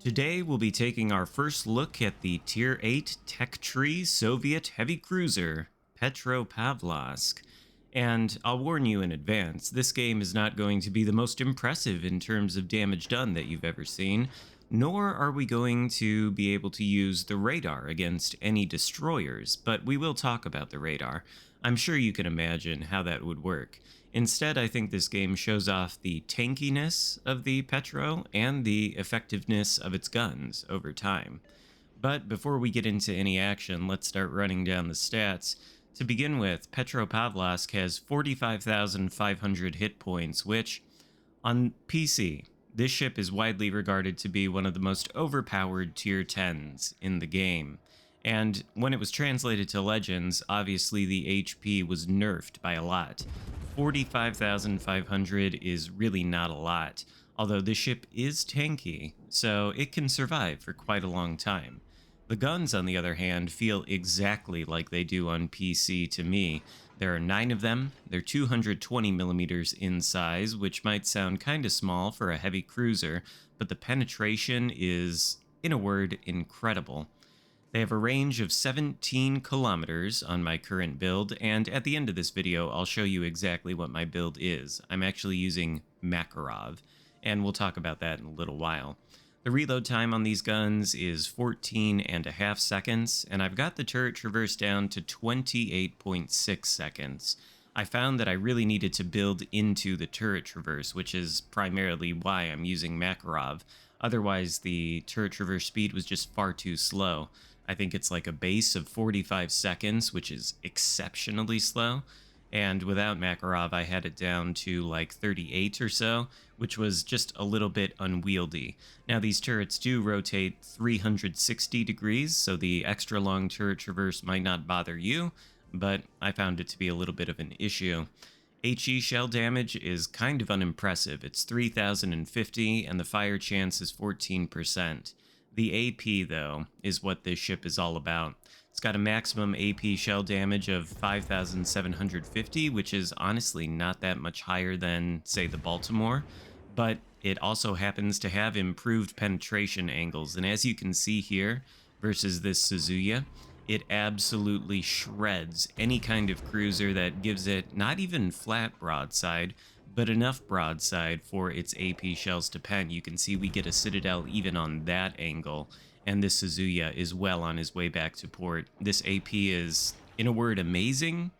Today we'll be taking our first look at the Tier VIII Tech Tree Soviet heavy cruiser, Petropavlovsk. And I'll warn you in advance, this game is not going to be the most impressive in terms of damage done that you've ever seen, nor are we going to be able to use the radar against any destroyers, but we will talk about the radar. I'm sure you can imagine how that would work. Instead, I think this game shows off the tankiness of the Petro and the effectiveness of its guns over time. But before we get into any action, let's start running down the stats. To begin with, Petropavlovsk has 45,500 hit points, which, on PC, this ship is widely regarded to be one of the most overpowered Tier 10s in the game. And when it was translated to Legends, obviously the HP was nerfed by a lot. 45,500 is really not a lot, although this ship is tanky, so it can survive for quite a long time. The guns, on the other hand, feel exactly like they do on PC to me. There are 9 of them, they're 220mm in size, which might sound kinda small for a heavy cruiser, but the penetration is, in a word, incredible. They have a range of 17 kilometers on my current build, and at the end of this video, I'll show you exactly what my build is. I'm actually using Makarov, and we'll talk about that in a little while. The reload time on these guns is 14.5 seconds, and I've got the turret traverse down to 28.6 seconds. I found that I really needed to build into the turret traverse, which is primarily why I'm using Makarov. Otherwise, the turret traverse speed was just far too slow. I think it's like a base of 45 seconds, which is exceptionally slow. And without Makarov, I had it down to like 38 or so, which was just a little bit unwieldy. Now, these turrets do rotate 360 degrees, so the extra long turret traverse might not bother you, but I found it to be a little bit of an issue. HE shell damage is kind of unimpressive. It's 3,050, and the fire chance is 14%. The AP, though, is what this ship is all about. It's got a maximum AP shell damage of 5,750, which is honestly not that much higher than, say, the Baltimore, but it also happens to have improved penetration angles, and as you can see here, versus this Suzuya, it absolutely shreds any kind of cruiser that gives it not even flat broadside, but enough broadside for its AP shells to pen. You can see we get a Citadel even on that angle, and this Suzuya is well on his way back to port. This AP is, in a word, amazing.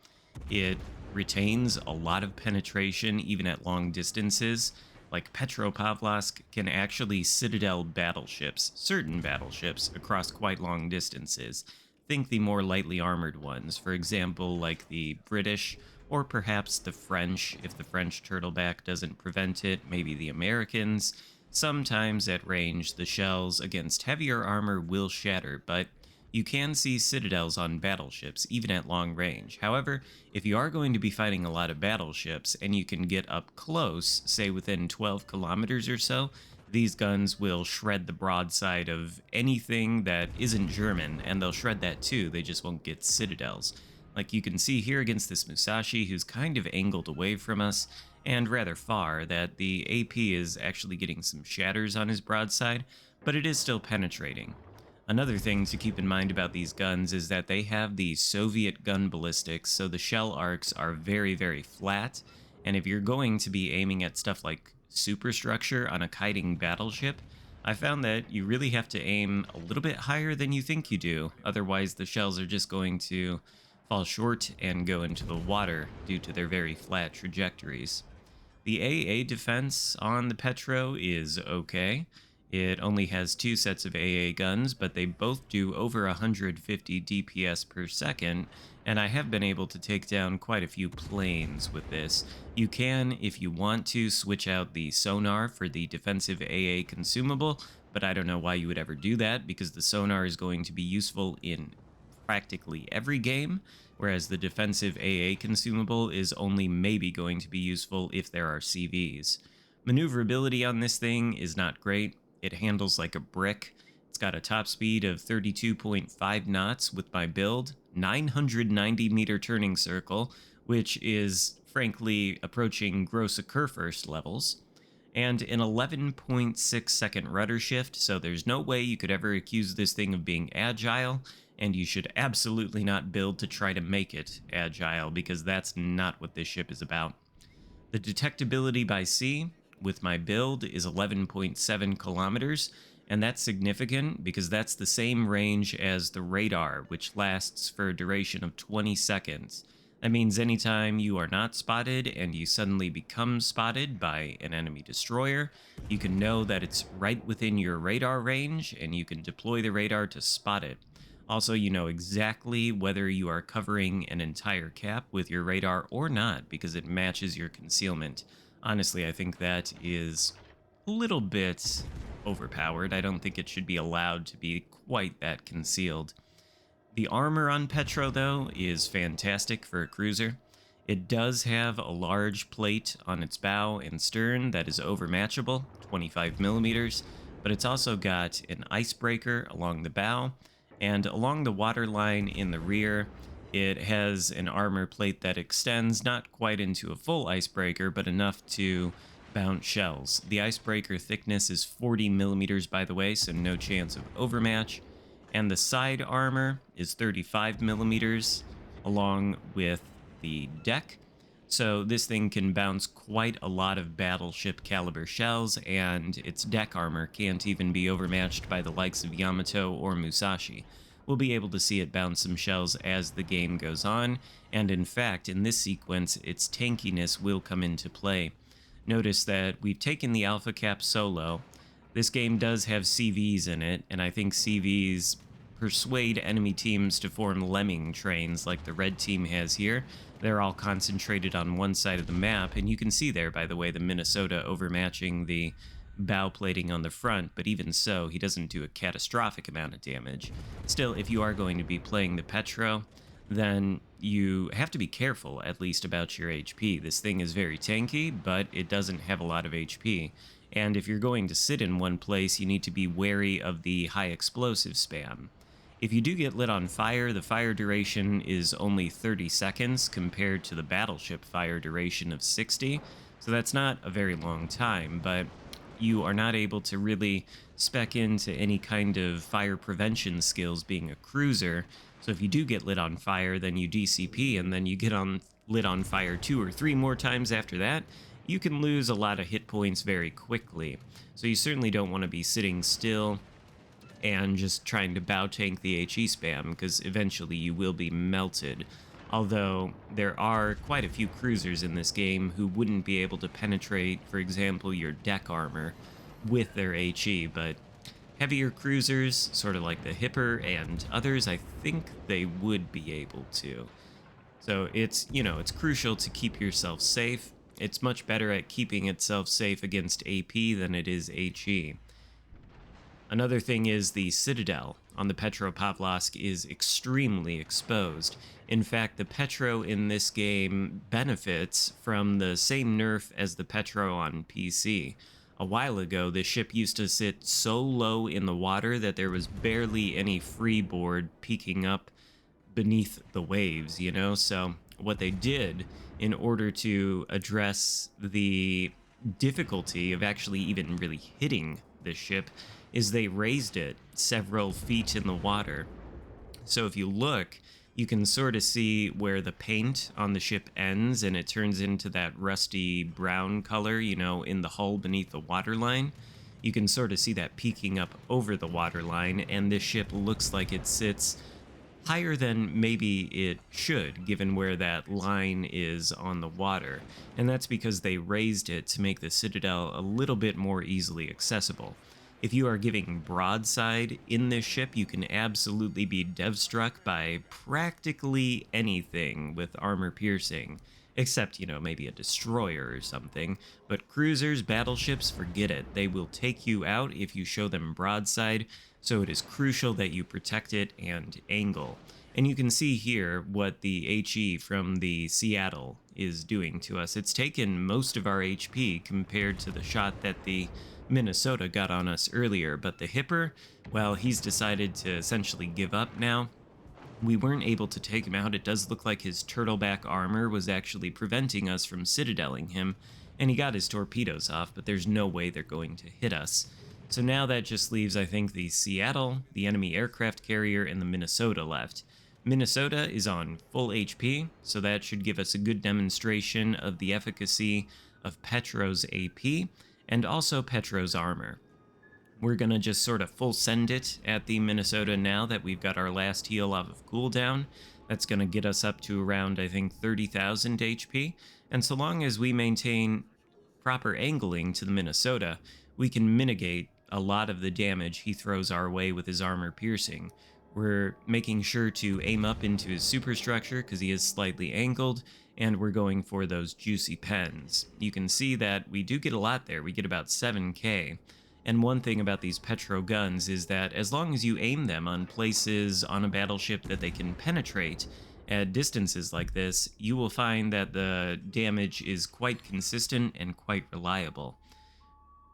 It retains a lot of penetration even at long distances. Like Petropavlovsk can actually Citadel battleships, certain battleships, across quite long distances. Think the more lightly armored ones, for example, like the British, or perhaps the French, if the French turtleback doesn't prevent it, maybe the Americans. Sometimes at range, the shells against heavier armor will shatter, but you can see citadels on battleships, even at long range. However, if you are going to be fighting a lot of battleships, and you can get up close, say within 12 kilometers or so, these guns will shred the broadside of anything that isn't German, and they'll shred that too, they just won't get citadels. Like you can see here against this Musashi, who's kind of angled away from us, and rather far, that the AP is actually getting some shatters on his broadside, but it is still penetrating. Another thing to keep in mind about these guns is that they have the Soviet gun ballistics, so the shell arcs are very, very flat, and if you're going to be aiming at stuff like superstructure on a kiting battleship, I found that you really have to aim a little bit higher than you think you do, otherwise the shells are just going to fall short and go into the water due to their very flat trajectories. The AA defense on the Petro is okay. It only has 2 sets of AA guns, but they both do over 150 DPS per second, and I have been able to take down quite a few planes with this. You can, if you want to, switch out the sonar for the defensive AA consumable, but I don't know why you would ever do that, because the sonar is going to be useful in practically every game, whereas the defensive AA consumable is only maybe going to be useful if there are CVs. Maneuverability on this thing is not great. It handles like a brick. It's got a top speed of 32.5 knots with my build, 990 meter turning circle, which is frankly approaching Grosse Kurfürst levels, and an 11.6-second rudder shift, so there's no way you could ever accuse this thing of being agile, and you should absolutely not build to try to make it agile, because that's not what this ship is about. The detectability by sea with my build is 11.7 kilometers, and that's significant because that's the same range as the radar, which lasts for a duration of 20 seconds. That means anytime you are not spotted and you suddenly become spotted by an enemy destroyer, you can know that it's right within your radar range and you can deploy the radar to spot it. Also, you know exactly whether you are covering an entire cap with your radar or not because it matches your concealment. Honestly, I think that is a little bit overpowered. I don't think it should be allowed to be quite that concealed. The armor on Petro, though, is fantastic for a cruiser. It does have a large plate on its bow and stern that is overmatchable, 25 millimeters, but it's also got an icebreaker along the bow, and along the waterline in the rear, it has an armor plate that extends not quite into a full icebreaker, but enough to bounce shells. The icebreaker thickness is 40 millimeters, by the way, so no chance of overmatch. And the side armor is 35 millimeters along with the deck. So this thing can bounce quite a lot of battleship caliber shells, and its deck armor can't even be overmatched by the likes of Yamato or Musashi. We'll be able to see it bounce some shells as the game goes on, and in fact, in this sequence, its tankiness will come into play. Notice that we've taken the Alpha Cap solo. This game does have CVs in it, and I think CVs persuade enemy teams to form lemming trains like the red team has here. They're all concentrated on one side of the map, and you can see there, by the way, the Minnesota overmatching the bow plating on the front, but even so, he doesn't do a catastrophic amount of damage. Still, if you are going to be playing the Petro, then you have to be careful, at least, about your HP. This thing is very tanky, but it doesn't have a lot of HP. And if you're going to sit in one place, you need to be wary of the high explosive spam. If you do get lit on fire, the fire duration is only 30 seconds compared to the battleship fire duration of 60, so that's not a very long time, but you are not able to really spec into any kind of fire prevention skills being a cruiser. So if you do get lit on fire, then you DCP, and then you get lit on fire 2 or 3 more times after that, you can lose a lot of hit points very quickly. So you certainly don't want to be sitting still and just trying to bow tank the HE spam, because eventually you will be melted. Although there are quite a few cruisers in this game who wouldn't be able to penetrate, for example, your deck armor with their HE, but heavier cruisers, sort of like the Hipper and others, I think they would be able to. So it's, you know, it's crucial to keep yourself safe. It's much better at keeping itself safe against AP than it is HE. Another thing is the Citadel on the Petropavlovsk is extremely exposed. In fact, the Petro in this game benefits from the same nerf as the Petro on PC. A while ago, the ship used to sit so low in the water that there was barely any freeboard peeking up beneath the waves, you know? So what they did in order to address the difficulty of actually even really hitting the ship is they raised it several feet in the water. So if you look, you can sort of see where the paint on the ship ends and it turns into that rusty brown color, you know, in the hull beneath the waterline. You can sort of see that peeking up over the waterline, and this ship looks like it sits higher than maybe it should, given where that line is on the water. And that's because they raised it to make the Citadel a little bit more easily accessible. If you are giving broadside in this ship, you can absolutely be dev-struck by practically anything with armor piercing, except, you know, maybe a destroyer or something. But cruisers, battleships, forget it. They will take you out if you show them broadside, so it is crucial that you protect it and angle. And you can see here what the HE from the Seattle is doing to us. It's taken most of our HP compared to the shot that the Minnesota got on us earlier, but the Hipper, well, he's decided to essentially give up now. We weren't able to take him out. It does look like his turtleback armor was actually preventing us from citadeling him, and he got his torpedoes off, but there's no way they're going to hit us. So now that just leaves, I think, the Seattle, the enemy aircraft carrier, and the Minnesota left. Minnesota is on full HP, so that should give us a good demonstration of the efficacy of Petro's AP, and also Petro's armor. We're going to just sort of full send it at the Minnesota now that we've got our last heal off of cooldown. That's going to get us up to around, I think, 30,000 HP. And so long as we maintain proper angling to the Minnesota, we can mitigate a lot of the damage he throws our way with his armor piercing. We're making sure to aim up into his superstructure because he is slightly angled, and we're going for those juicy pens. You can see that we do get a lot there. We get about 7k. And one thing about these Petro guns is that as long as you aim them on places on a battleship that they can penetrate at distances like this, you will find that the damage is quite consistent and quite reliable.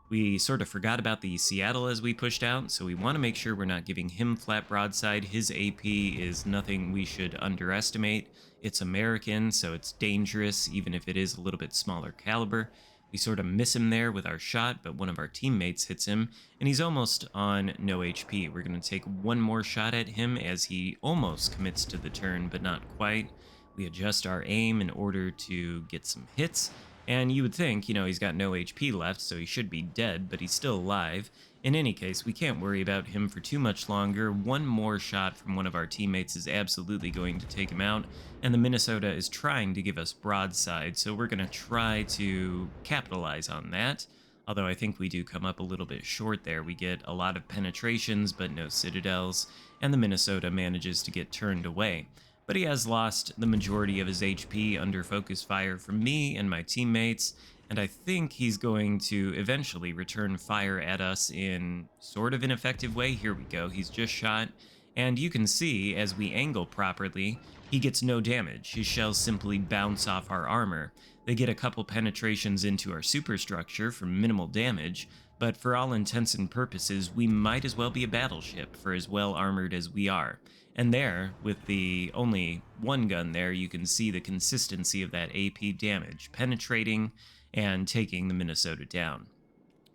We sort of forgot about the Seattle as we pushed out, so we want to make sure we're not giving him flat broadside. His AP is nothing we should underestimate. It's American, so it's dangerous, even if it is a little bit smaller caliber. We sort of miss him there with our shot, but one of our teammates hits him, and he's almost on no HP. We're going to take one more shot at him as he almost commits to the turn, but not quite. We adjust our aim in order to get some hits, and you would think, he's got no HP left, so he should be dead, but he's still alive. In any case, we can't worry about him for too much longer. One more shot from one of our teammates is absolutely going to take him out, and the Minnesota is trying to give us broadside, so we're going to try to capitalize on that. Although I think we do come up a little bit short there. We get a lot of penetrations, but no citadels, and the Minnesota manages to get turned away. But he has lost the majority of his HP under focus fire from me and my teammates, and I think he's going to eventually return fire at us in sort of an effective way. Here we go, he's just shot, and you can see as we angle properly, he gets no damage. His shells simply bounce off our armor. They get a couple penetrations into our superstructure for minimal damage, but for all intents and purposes, we might as well be a battleship for as well armored as we are. And there, with the only one gun there, you can see the consistency of that AP damage, penetrating and taking the Minnesota down.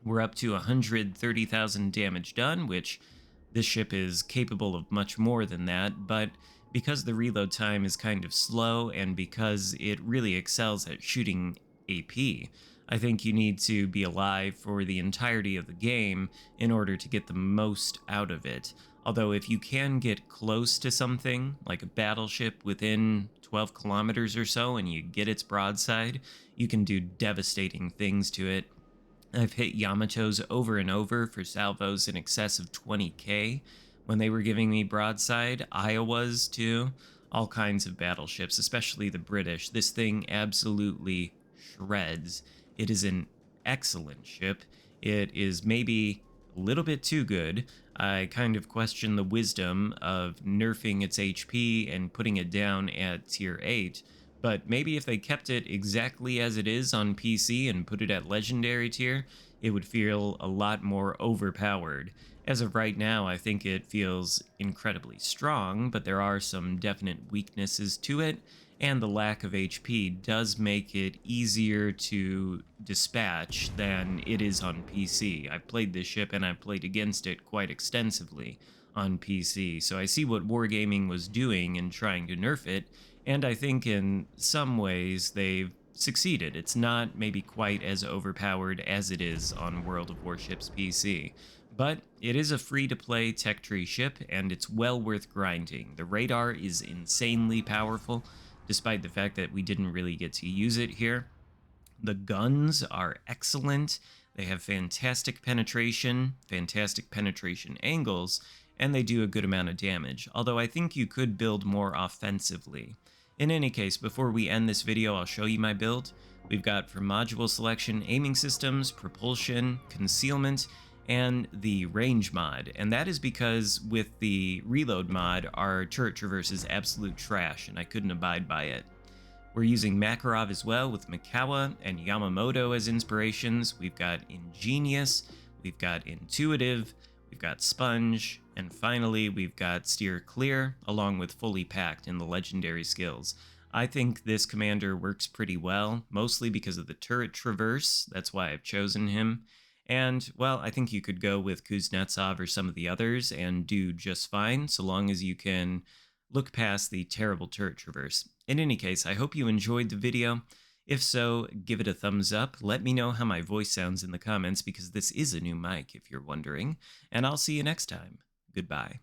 We're up to 130,000 damage done, which this ship is capable of much more than that, but because the reload time is kind of slow and because it really excels at shooting AP, I think you need to be alive for the entirety of the game in order to get the most out of it. Although if you can get close to something, like a battleship within 12 kilometers or so, and you get its broadside, you can do devastating things to it. I've hit Yamatos over and over for salvos in excess of 20k when they were giving me broadside. Iowas too. All kinds of battleships, especially the British. This thing absolutely shreds. It is an excellent ship. It is maybe a little bit too good. I kind of question the wisdom of nerfing its HP and putting it down at Tier VIII, but maybe if they kept it exactly as it is on PC and put it at Legendary tier, it would feel a lot more overpowered. As of right now, I think it feels incredibly strong, but there are some definite weaknesses to it, and the lack of HP does make it easier to dispatch than it is on PC. I've played this ship and I've played against it quite extensively on PC, so I see what Wargaming was doing in trying to nerf it, and I think in some ways they've succeeded. It's not maybe quite as overpowered as it is on World of Warships PC, but it is a free-to-play tech tree ship, and it's well worth grinding. The radar is insanely powerful, despite the fact that we didn't really get to use it here. The guns are excellent. They have fantastic penetration angles, and they do a good amount of damage, although I think you could build more offensively. In any case, before we end this video, I'll show you my build. We've got for module selection, aiming systems, propulsion, concealment, and the range mod, and that is because with the reload mod, our turret traverse is absolute trash, and I couldn't abide by it. We're using Makarov as well, with Mikawa and Yamamoto as inspirations. We've got Ingenious, we've got Intuitive, we've got Sponge, and finally we've got Steer Clear, along with Fully Packed in the legendary skills. I think this commander works pretty well, mostly because of the turret traverse. That's why I've chosen him. And, well, I think you could go with Kuznetsov or some of the others and do just fine, so long as you can look past the terrible turret traverse. In any case, I hope you enjoyed the video. If so, give it a thumbs up. Let me know how my voice sounds in the comments because this is a new mic, if you're wondering. And I'll see you next time. Goodbye.